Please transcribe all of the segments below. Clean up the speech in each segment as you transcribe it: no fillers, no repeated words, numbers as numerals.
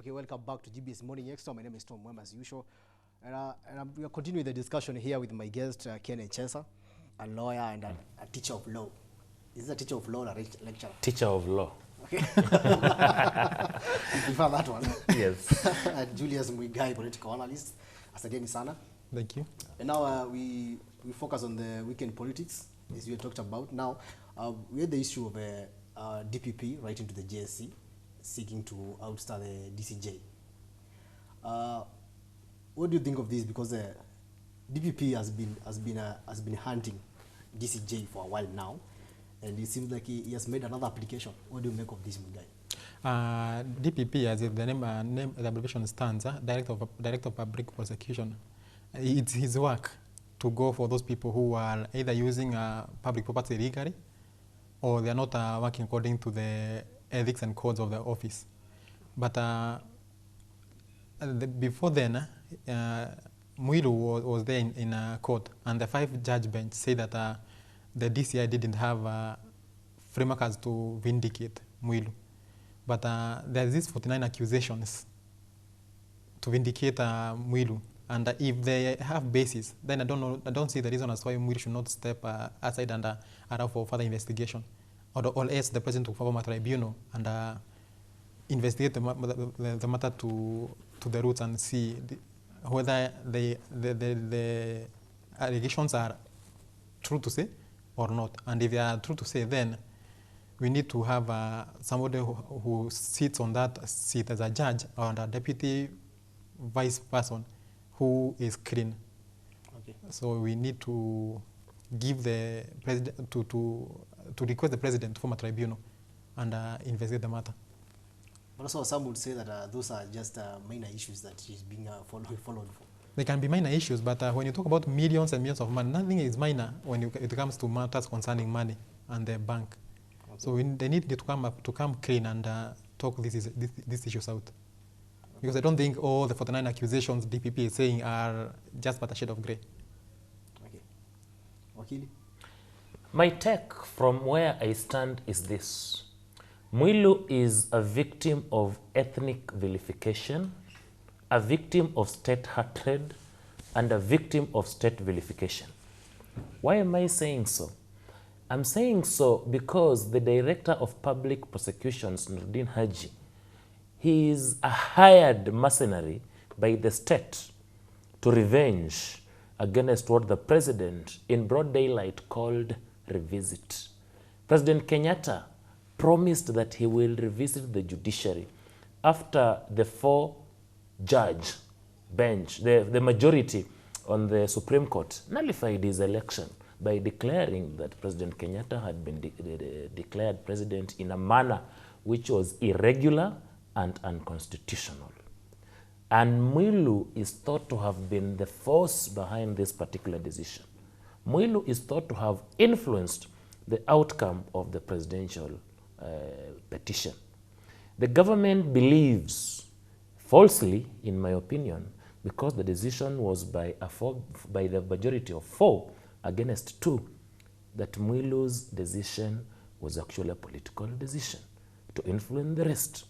Okay, welcome back to GBS Morning Extra. My name is Tom Mwema as usual. We are continuing the discussion here with my guest, Ken Chesa, a lawyer and a teacher of law. Is this a teacher of law or a lecturer? Teacher of law. Okay. You prefer that one? Yes. Julius Mwigai, political analyst. Asanteni sana. Thank you. And now we focus on the weekend politics, as we talked about. Now, we had the issue of DPP writing to the JSC, seeking to outstar the DCJ. What do you think of this? Because DPP has been hunting DCJ for a while now, and it seems like he has made another application. What do you make of this guy? DPP, as the name the abbreviation stands, Director of Public Prosecution. It's his work to go for those people who are either using public property illegally, or they are not working according to the ethics and codes of the office. But before then, Mwilu was there in court, and the 5-judge bench said that the DCI didn't have framework as to vindicate Mwilu. But there's these 49 accusations to vindicate Mwilu, and if they have basis, then I don't see the reason as why Mwilu should not step aside and allow for further investigation, or else the president will form a tribunal and investigate the matter to the roots and see whether the allegations are true to say or not. And if they are true to say, then we need to have somebody who sits on that seat as a judge or a deputy vice person who is clean. Okay. So we need to give the president to request the president to form a tribunal and investigate the matter. But also some would say that those are just minor issues that he's being followed for. They can be minor issues, but when you talk about millions and millions of money, nothing is minor when it comes to matters concerning money and the bank. Okay. So they need to come clean and talk these issues out. Because I don't think all the 49 accusations DPP is saying are just but a shade of grey. Okay. Wakili? My take from where I stand is this. Mwilu is a victim of ethnic vilification, a victim of state hatred, and a victim of state vilification. Why am I saying so? I'm saying so because the Director of Public Prosecutions, Nurdin Haji, he is a hired mercenary by the state to revenge against what the president in broad daylight called revisit. President Kenyatta promised that he will revisit the judiciary after the 4-judge bench, the majority on the Supreme Court, nullified his election by declaring that President Kenyatta had been declared president in a manner which was irregular and unconstitutional. And Mwilu is thought to have been the force behind this particular decision. Mwilu is thought to have influenced the outcome of the presidential petition. The government believes, falsely in my opinion, because the decision was by the majority of 4 against 2, that Mwilu's decision was actually a political decision to influence the rest.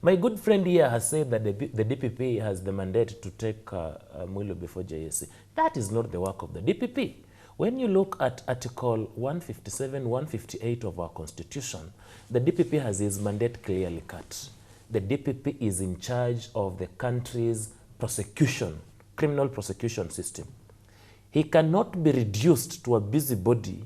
My good friend here has said that the DPP has the mandate to take Mwilu before JSC. That is not the work of the DPP. When you look at Article 157, 158 of our Constitution, the DPP has his mandate clearly cut. The DPP is in charge of the country's prosecution, criminal prosecution system. He cannot be reduced to a busybody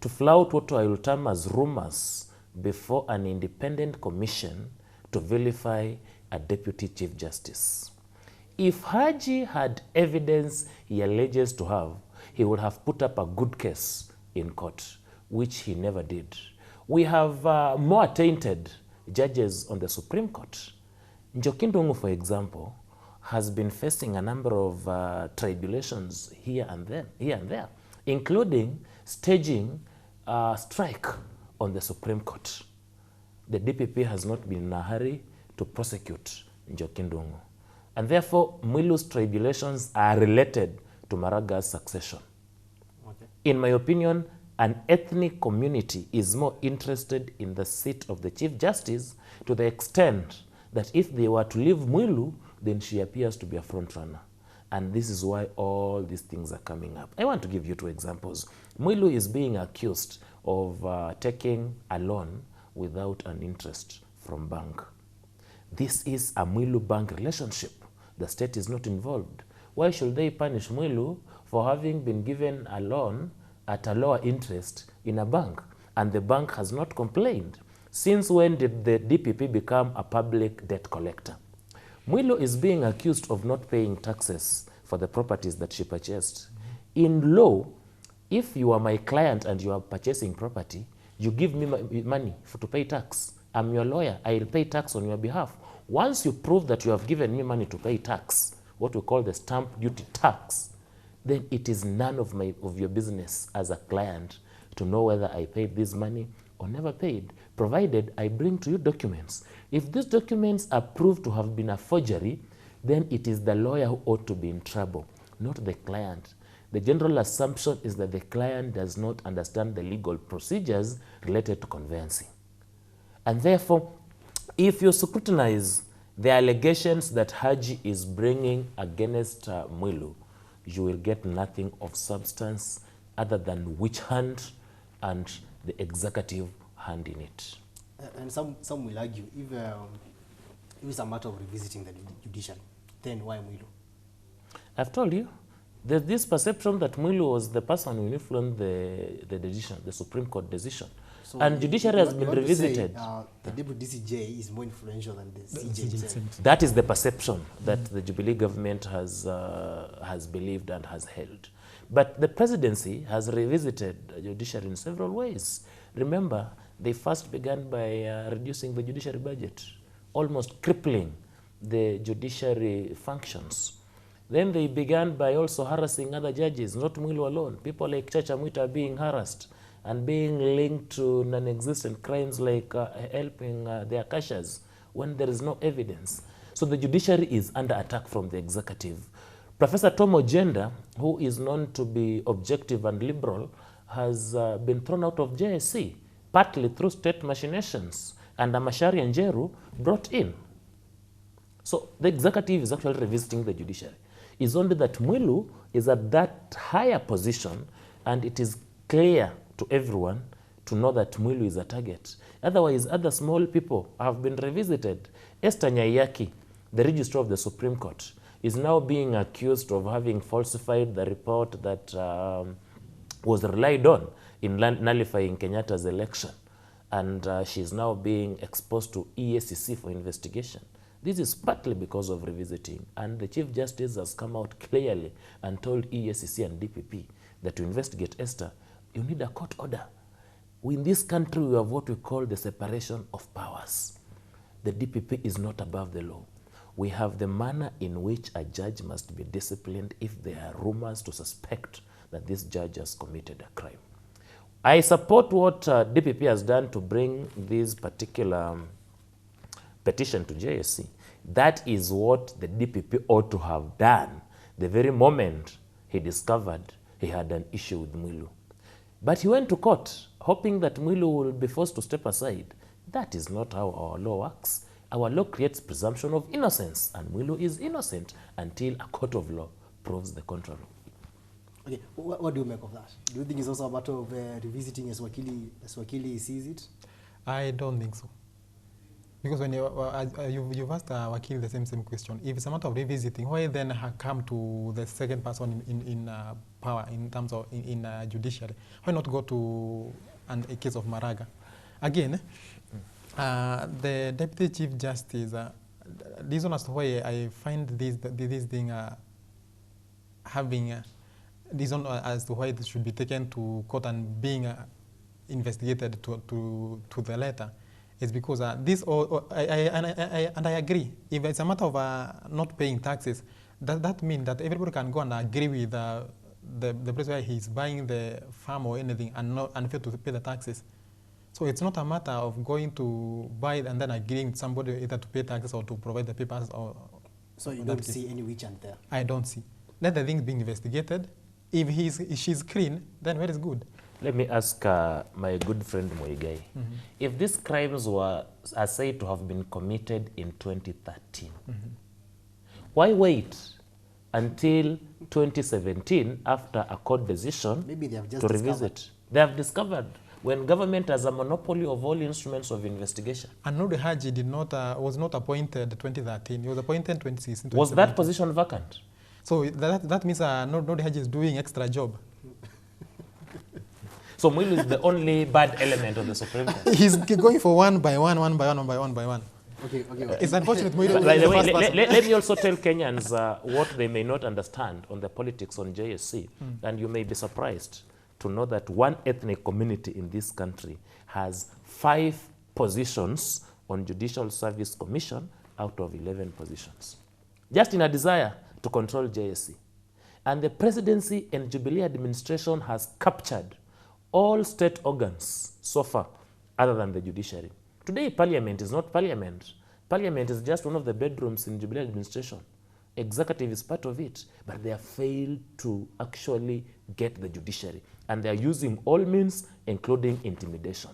to flout what I will term as rumors before an independent commission to vilify a deputy chief justice. If Haji had evidence he alleges to have, he would have put up a good case in court, which he never did. We have more tainted judges on the Supreme Court. Njoki Ndung'u, for example, has been facing a number of tribulations here and there, including staging a strike on the Supreme Court. The DPP has not been in a hurry to prosecute Njoki Ndung'u. And therefore, Mwilu's tribulations are related to Maraga's succession. Okay. In my opinion, an ethnic community is more interested in the seat of the Chief Justice to the extent that if they were to leave Mwilu, then she appears to be a front runner. And this is why all these things are coming up. I want to give you 2 examples. Mwilu is being accused of taking a loan without an interest from bank. This is a Mwilu-bank relationship. The state is not involved. Why should they punish Mwilu for having been given a loan at a lower interest in a bank? And the bank has not complained. Since when did the DPP become a public debt collector? Mwilu is being accused of not paying taxes for the properties that she purchased. In law, if you are my client and you are purchasing property, you give me money to pay tax. I'm your lawyer. I'll pay tax on your behalf. Once you prove that you have given me money to pay tax, what we call the stamp duty tax, then it is none of your business as a client to know whether I paid this money or never paid, provided I bring to you documents. If these documents are proved to have been a forgery, then it is the lawyer who ought to be in trouble, not the client. The general assumption is that the client does not understand the legal procedures related to conveyancing. And therefore, if you scrutinize the allegations that Haji is bringing against Mwilu, you will get nothing of substance other than witch hunt and the executive hand in it. And some will argue, if it's a matter of revisiting the judiciary, then why Mwilu? I've told you, there's this perception that Mwilu was the person who influenced the decision, the Supreme Court decision. So and judiciary has been revisited. The deputy DCJ is more influential than the CJ itself. That is the perception that the Jubilee government has believed and has held. But the presidency has revisited the judiciary in several ways. Remember, they first began by reducing the judiciary budget, almost crippling the judiciary functions. Then they began by also harassing other judges, not Mwilu alone. People like Chacha Mwita are being harassed and being linked to non-existent crimes like helping the Akashas when there is no evidence. So the judiciary is under attack from the executive. Professor Tom Ojenda, who is known to be objective and liberal, has been thrown out of JSC, partly through state machinations, and Amashari and Jeru brought in. So the executive is actually revisiting the judiciary. It's only that Mwilu is at that higher position, and it is clear to everyone to know that Mwilu is a target. Otherwise, other small people have been revisited. Esther Nyaiyaki, the registrar of the Supreme Court, is now being accused of having falsified the report that was relied on in nullifying Kenyatta's election. And she's now being exposed to EACC for investigation. This is partly because of revisiting. And the Chief Justice has come out clearly and told EACC and DPP that to investigate Esther, you need a court order. In this country, we have what we call the separation of powers. The DPP is not above the law. We have the manner in which a judge must be disciplined if there are rumors to suspect that this judge has committed a crime. I support what DPP has done to bring this particular petition to JSC. That is what the DPP ought to have done the very moment he discovered he had an issue with Mwilu. But he went to court, hoping that Mwilu will be forced to step aside. That is not how our law works. Our law creates presumption of innocence, and Mwilu is innocent until a court of law proves the contrary. Okay, what do you make of that? Do you think it's also a matter of revisiting as Wakili sees it? I don't think so. Because when you've asked Wakili the same question, if it's a matter of revisiting, why then come to the second person in power in terms of in judiciary? Why not go to a case of Maraga? Again, the Deputy Chief Justice, the reason as to why I find this thing having reason as to why this should be taken to court and being investigated to the letter is because this I agree. If it's a matter of not paying taxes, that means that everybody can go and agree with the place where he's buying the farm or anything and fail to pay the taxes. So it's not a matter of going to buy it and then agreeing with somebody either to pay taxes or to provide the papers. Or so you don't see any witch hunt there? I don't see. Let the thing being investigated. If she's clean, then very good. Let me ask my good friend Muigai. If these crimes are said to have been committed in 2013, why wait until 2017 after a court decision Maybe they have just to discovered. revisit? They have discovered when government has a monopoly of all instruments of investigation. And Nodi Haji was not appointed 2013. He was appointed 2016. Was that position vacant? So that means Nodi Haji is doing extra job. So Mwilu is the only bad element of the Supreme Court. He's going for one by one. Okay. It's unfortunate. Mwilu By is the the way, first person. let me also tell Kenyans what they may not understand on the politics on JSC, and you may be surprised to know that one ethnic community in this country has 5 positions on Judicial Service Commission out of 11 positions, just in a desire to control JSC. And the presidency and Jubilee administration has captured all state organs so far, other than the judiciary. Today, parliament is not parliament. Parliament is just one of the bedrooms in Jubilee administration. Executive is part of it, but they have failed to actually get the judiciary. And they are using all means, including intimidation.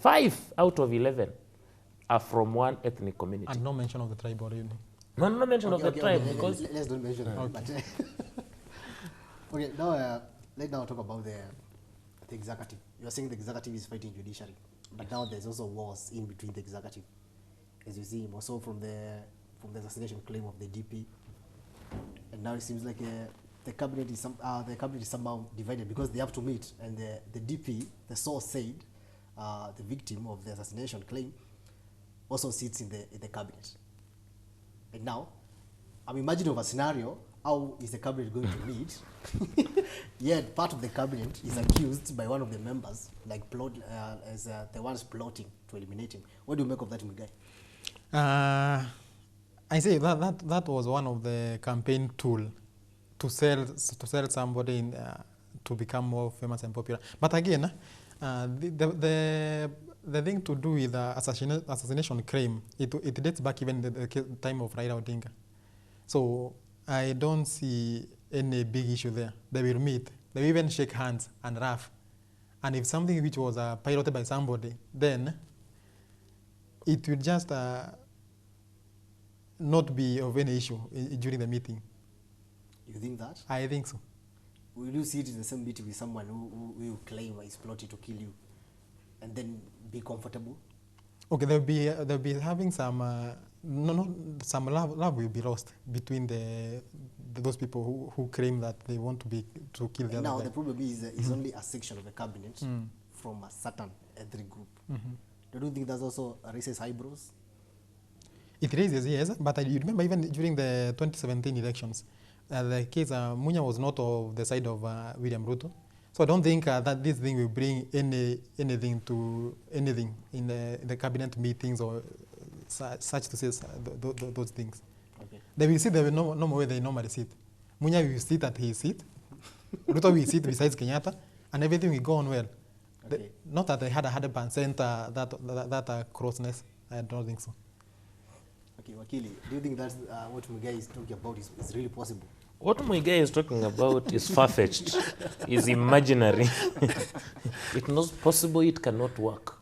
5 out of 11 are from one ethnic community. And no mention of the tribe or anything. No mention of the tribe, because... Let's don't mention it. But, okay, now let's now talk about the executive. You are saying the executive is fighting judiciary, but now there's also wars in between the executive, as you see, also from the assassination claim of the DP, and now it seems like the cabinet is somehow divided because they have to meet, and the DP, the source said, the victim of the assassination claim, also sits in the cabinet. And now, I'm imagining of a scenario. How is the cabinet going to meet? Yet part of the cabinet is accused by one of the members, like as the ones plotting to eliminate him. What do you make of that, Muigai? I say that was one of the campaign tool to sell somebody to become more famous and popular. But again, the thing to do with the assassination claim, it dates back even the time of Raila Odinga. So I don't see any big issue there. They will meet. They will even shake hands and laugh. And if something which was piloted by somebody, then it will just not be of any issue during the meeting. You think that? I think so. Will you see it in the same meeting with someone who will claim is plotting to kill you and then be comfortable? Okay, they'll be having some some love will be lost between those people who claim that they want to kill the other now guy. the problem is it's only a section of a cabinet from a certain ethnic group. Don't you think that's also raises eyebrows? It raises, yes, but you remember even during the 2017 elections, the case Munya was not of the side of William Ruto. So I don't think that this thing will bring anything in the cabinet meetings or such to say those things. Okay. They will sit there no more way they normally sit. Munya will sit at his seat. Ruto will sit besides Kenyatta, and everything will go on well. Okay. Not that they had 100% that closeness. I don't think so. Okay, Wakili, do you think that's what Muigai is talking about is really possible? What Muigai is talking about is far-fetched, is imaginary. It's not possible, it cannot work.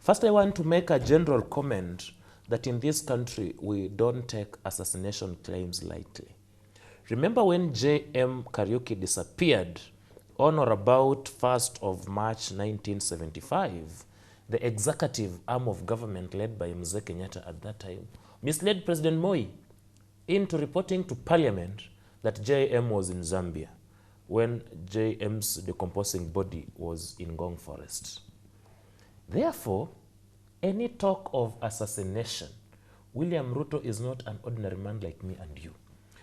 First, I want to make a general comment that in this country, we don't take assassination claims lightly. Remember when J.M. Kariuki disappeared on or about 1st of March 1975, the executive arm of government led by Mzee Kenyatta at that time misled President Moi into reporting to Parliament that JM was in Zambia when JM's decomposing body was in Ngong Forest. Therefore, any talk of assassination, William Ruto is not an ordinary man like me and you.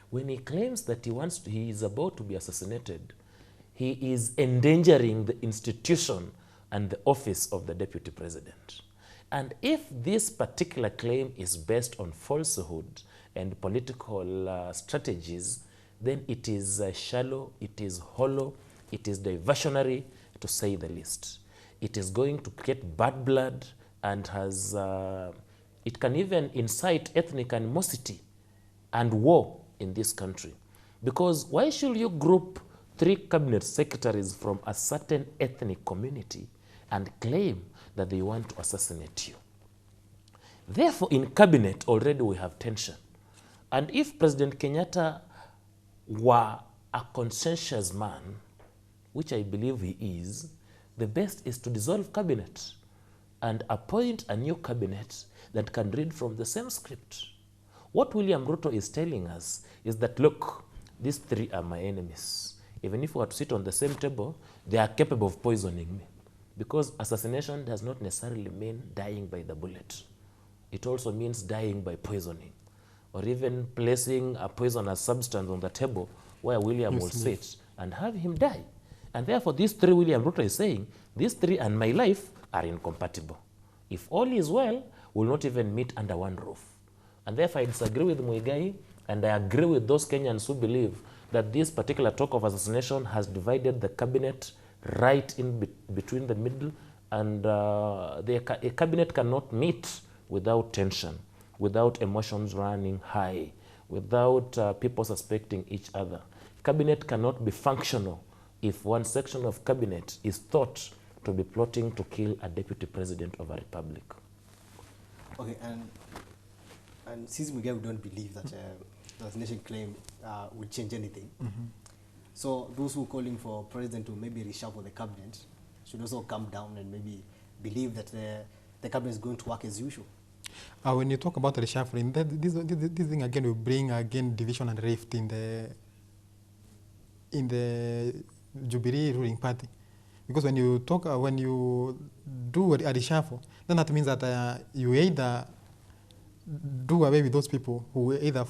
When he claims that he is about to be assassinated, he is endangering the institution and the office of the deputy president. And if this particular claim is based on falsehood and political strategies, then it is shallow, it is hollow, it is diversionary, to say the least. It is going to create bad blood and it can even incite ethnic animosity and war in this country. Because why should you group 3 cabinet secretaries from a certain ethnic community and claim that they want to assassinate you. Therefore, in cabinet already we have tension. And if President Kenyatta were a conscientious man, which I believe he is, the best is to dissolve cabinet and appoint a new cabinet that can read from the same script. What William Ruto is telling us is that, look, these 3 are my enemies. Even if we were to sit on the same table, they are capable of poisoning me. Because assassination does not necessarily mean dying by the bullet. It also means dying by poisoning, or even placing a poisonous substance on the table where William will sit and have him die. And therefore, these 3, William Ruto is saying, these 3 and my life are incompatible. If all is well, we'll not even meet under one roof. And therefore, I disagree with Muigai, and I agree with those Kenyans who believe that this particular talk of assassination has divided the cabinet right in between the middle, and a cabinet cannot meet without tension, without emotions running high, without people suspecting each other. Cabinet cannot be functional if one section of cabinet is thought to be plotting to kill a deputy president of a republic. Okay, and since we don't believe that the assassination claim will change anything, so those who are calling for president to maybe reshuffle the cabinet should also come down and maybe believe that the cabinet is going to work as usual. When you talk about reshuffling, this thing again will bring again division and rift in the Jubilee ruling party, because when you talk when you do a reshuffle, then that means that you either do away with those people who either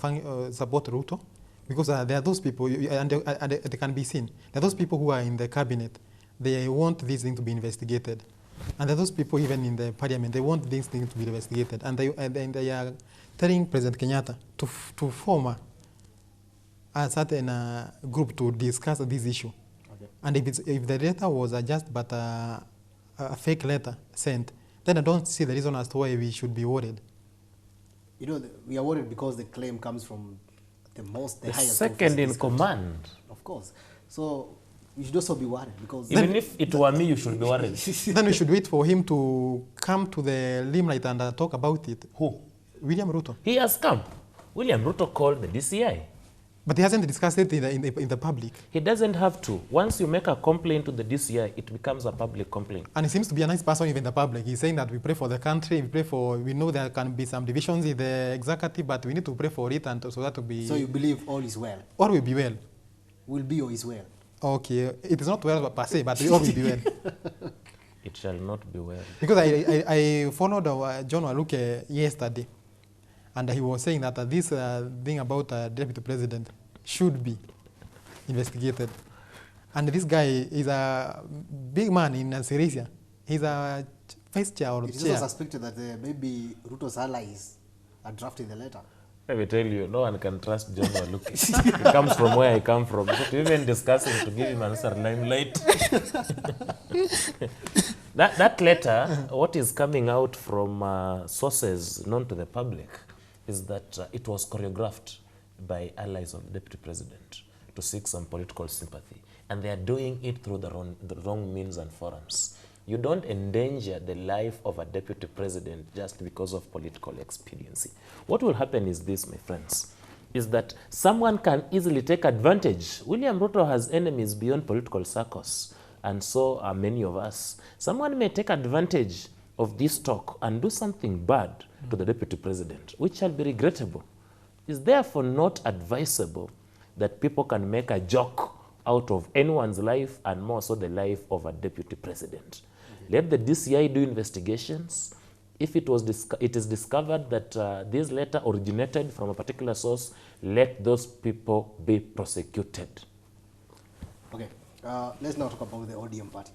support Ruto, because there are those people, and they can be seen. There are those people who are in the cabinet, they want this thing to be investigated. And there are those people even in the parliament, they want this thing to be investigated. And they are telling President Kenyatta to form a certain group to discuss this issue. Okay. And if the letter was just but a fake letter sent, then I don't see the reason as to why we should be worried. You know, we are worried because the claim comes from the highest second in command. Of course. So you should also be worried, because even if it were me, you should be worried. Then we should wait for him to come to the limelight and talk about it. Who? William Ruto. He has come. William Ruto called the DCI. But he hasn't discussed it in the public. He doesn't have to. Once you make a complaint to the DCI, it becomes a public complaint. And he seems to be a nice person even in the public. He's saying that we pray for the country, we know there can be some divisions in the executive, but we need to pray for it, and so that will be... So you believe all is well? All will be well. Will be or is well? Okay, it is not well per se, but all will be well. It shall not be well. Because I followed John Waluke yesterday, and he was saying that this thing about deputy president should be investigated. And this guy is a big man in Syria. He's a vice chair or chair. It is also suspected that maybe Ruto's allies are drafting the letter. Let me tell you, no one can trust John Waluke. He comes from where I come from. So even discussing to give him another limelight. that letter, what is coming out from sources known to the public, is that it was choreographed by allies of the deputy president to seek some political sympathy. And they are doing it through the wrong means and forums. You don't endanger the life of a deputy president just because of political expediency. What will happen is this, my friends, is that someone can easily take advantage. William Ruto has enemies beyond political circles, and so are many of us. Someone may take advantage of this talk and do something bad to the deputy president, which shall be regrettable. It's therefore not advisable that people can make a joke out of anyone's life, and more so the life of a deputy president. Let the DCI do investigations. If it is discovered that this letter originated from a particular source, let those people be prosecuted. Okay, let's now talk about the ODM party.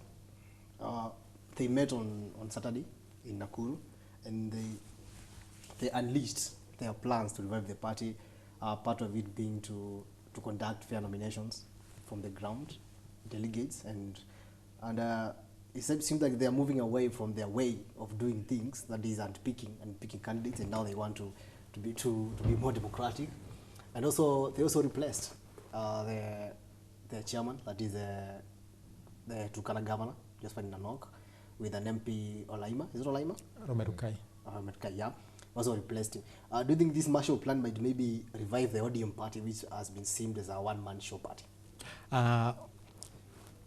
They met on Saturday in Nakuru, and they unleashed their plans to revive the party, part of it being to conduct fair nominations from the ground, delegates, and it seems like they are moving away from their way of doing things, that is, and picking candidates, and now they want to be more democratic. And also, they also replaced the chairman, that is the Turkana governor, Josephat Nanok, with an MP Olaima. Is it Olaima? Romerukai. Romerukai, yeah. Also replaced him. Do you think this Marshall Plan might maybe revive the ODM party, which has been seen as a one-man show party?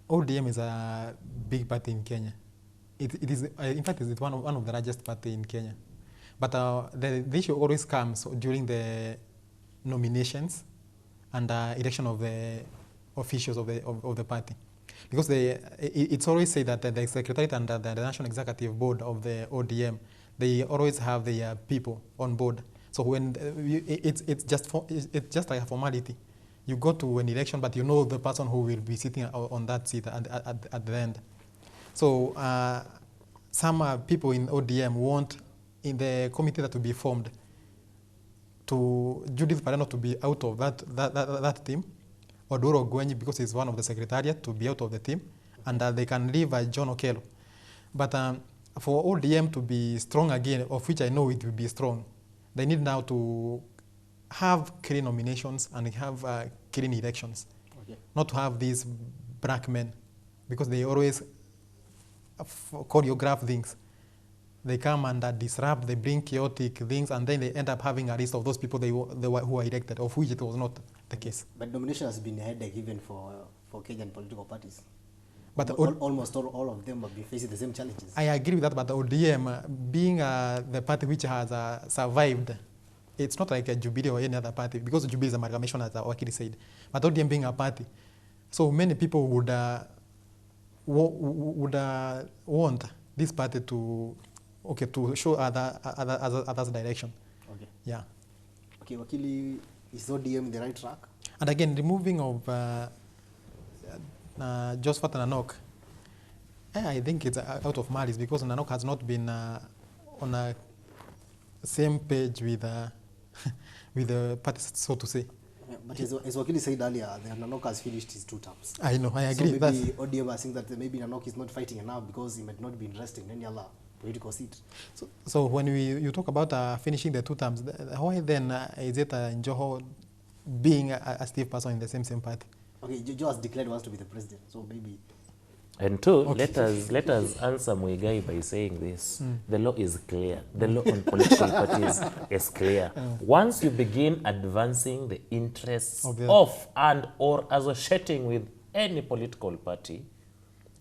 ODM is a big party in Kenya. It is, in fact, it's one of the largest party in Kenya. But the issue always comes during the nominations and election of the officials of the party. Because it's always said that the Secretariat and the National Executive Board of the ODM, they always have their people on board. So when it's just like a formality. You go to an election, but you know the person who will be sitting on that seat at the end. So some people in ODM want, in the committee that will be formed, to Judith Parano to be out of that team, or Doro Gwenyi, because he's one of the secretariat, to be out of the team, and they can leave John Okello. But for ODM to be strong again, of which I know it will be strong, they need now to have clean nominations and have clean elections. Okay. Not to have these black men, because they always choreograph things. They come and disrupt, they bring chaotic things, and then they end up having a list of those people who are elected, of which it was not the case. But nomination has been a headache even for Kenyan political parties. But almost all of them have been facing the same challenges. I agree with that, but the ODM, being the party which has survived, it's not like a Jubilee or any other party, because Jubilee is amalgamation, as Wakili said. But ODM being a party, so many people would want this party to show others direction. Okay. Yeah. Okay, Wakili, is ODM the right track? And again, removing of Josephat Nanok, I think it's out of malice, because Nanok has not been on a same page with the party, so to say. Yeah, but as Wakili said earlier, Nanok has finished his 2 terms. I know, I agree. So maybe ODM are saying that maybe Nanok is not fighting enough because he might not be interested in any other political seat. So when you talk about finishing the 2 terms, why then is it Njoho being a stiff person in the same party? Okay, Joe has declared he wants to be the president, so maybe. And two, okay. let us answer Muigai by saying this. The law is clear. The law on political parties is clear. Once you begin advancing the interests of and or associating with any political party,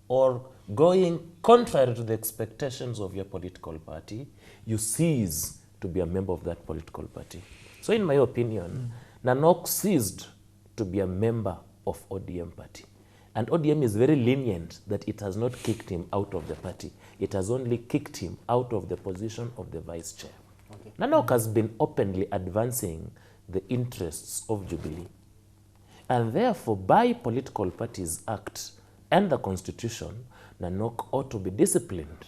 or going contrary to the expectations of your political party, you cease to be a member of that political party. So in my opinion, Nanok ceased to be a member of ODM party. And ODM is very lenient that it has not kicked him out of the party. It has only kicked him out of the position of the vice chair. Okay. Nanok has been openly advancing the interests of Jubilee. And therefore, by Political Parties Act and the Constitution, Nanok ought to be disciplined.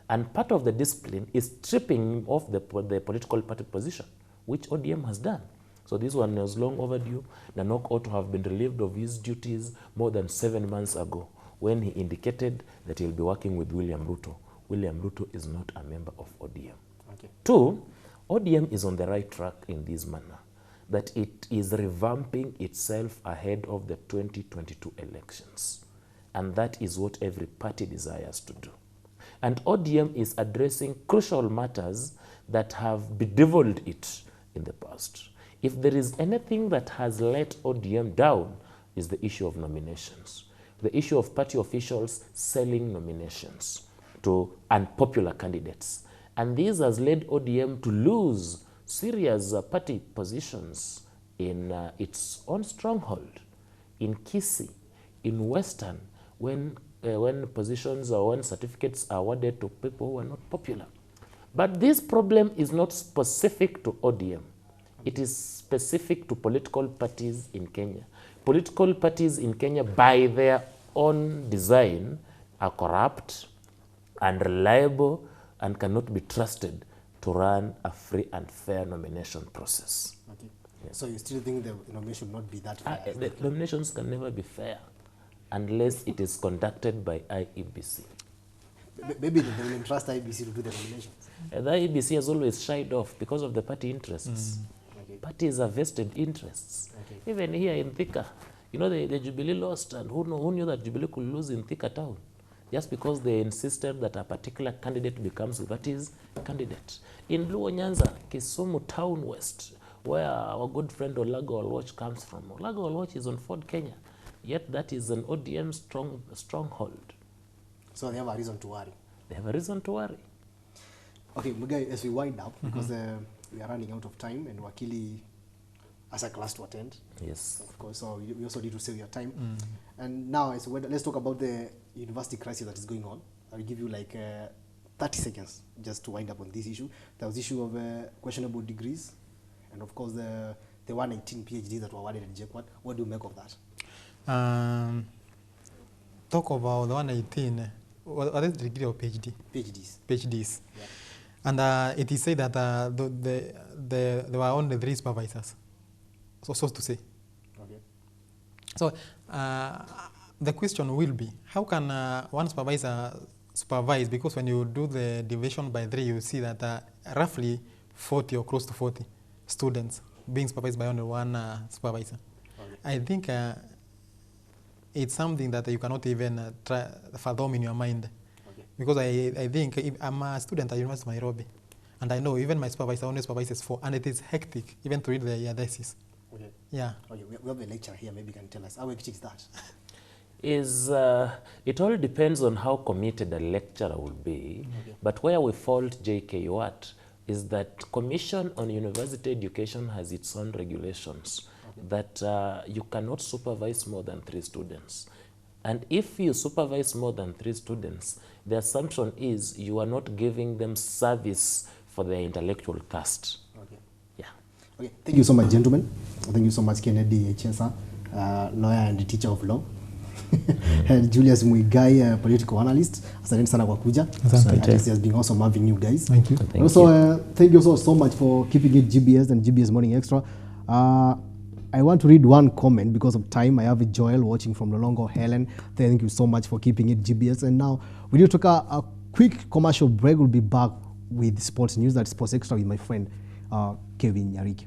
And part of the discipline is stripping him of the political party position, which ODM has done. So this one was long overdue. Nanok ought to have been relieved of his duties more than 7 months ago, when he indicated that he'll be working with William Ruto. William Ruto is not a member of ODM. Okay. Two, ODM is on the right track in this manner, that it is revamping itself ahead of the 2022 elections. And that is what every party desires to do. And ODM is addressing crucial matters that have bedeviled it in the past. If there is anything that has let ODM down, is the issue of nominations. The issue of party officials selling nominations to unpopular candidates. And this has led ODM to lose serious party positions in its own stronghold, in Kisii, in Western, when positions or when certificates are awarded to people who are not popular. But this problem is not specific to ODM. It is specific to political parties in Kenya. Political parties in Kenya, by their own design, are corrupt, unreliable, and cannot be trusted to run a free and fair nomination process. Okay. Yes. So you still think the nomination should not be that fair? The nominations can never be fair unless it is conducted by IEBC. Maybe they will entrust IEBC to do the nominations. The IEBC has always shied off because of the party interests. Parties are vested interests. Okay. Even here in Thika, You know, the Jubilee lost, and who knew that Jubilee could lose in Thika town? Just because they insisted that a particular candidate becomes the party's candidate. In Luo Nyanza, Kisumu Town West, where our good friend Olago Olwoch comes from. Olago Olwoch is on Ford, Kenya, yet that is an ODM stronghold. So they have a reason to worry. They have a reason to worry. Okay, Mugai, as we wind up, because we are running out of time, and Wakili as a class to attend. Yes. Of course, so we also need to save your time. And now, let's talk about the university crisis that is going on. I'll give you like 30 seconds just to wind up on this issue. There was the issue of questionable degrees, and of course the 118 PhDs that were awarded at JKUAT. What do you make of that? Talk about the 118. What is the degree or PhD? PhDs. PhDs. Yeah. And it is said that there were only 3 supervisors. So to say. Okay. So the question will be, how can one supervisor supervise? Because when you do the division by 3, you see that roughly 40 or close to 40 students being supervised by only one supervisor. Okay. I think it's something that you cannot even fathom in your mind. Okay. Because I think I'm a student at University of Nairobi, and I know even my supervisor only supervises 4, and it is hectic even to read the thesis. Okay. Yeah. Okay, we have a lecturer here. Maybe you can tell us how hectic is that. It all depends on how committed a lecturer will be. Okay. But where we fault JKUAT is that Commission on University Education has its own regulations. Okay. That you cannot supervise more than 3 students. And if you supervise more than 3 students, the assumption is you are not giving them service for their intellectual thirst. Okay. Yeah. Okay. Thank you so much, gentlemen. Thank you so much, Kennedy Chesa, lawyer and teacher of law. And Julius Muigai, political analyst. Asante sana kwa kuja. It has been awesome having you guys. Thank you. Thank you so much for keeping it GBS and GBS Morning Extra. I want to read one comment because of time. I have Joel watching from Lolongo. Helen, thank you so much for keeping it GBS. And now we need to take a quick commercial break. We'll be back with sports news. That's Sports Extra with my friend Kevin Nyariki.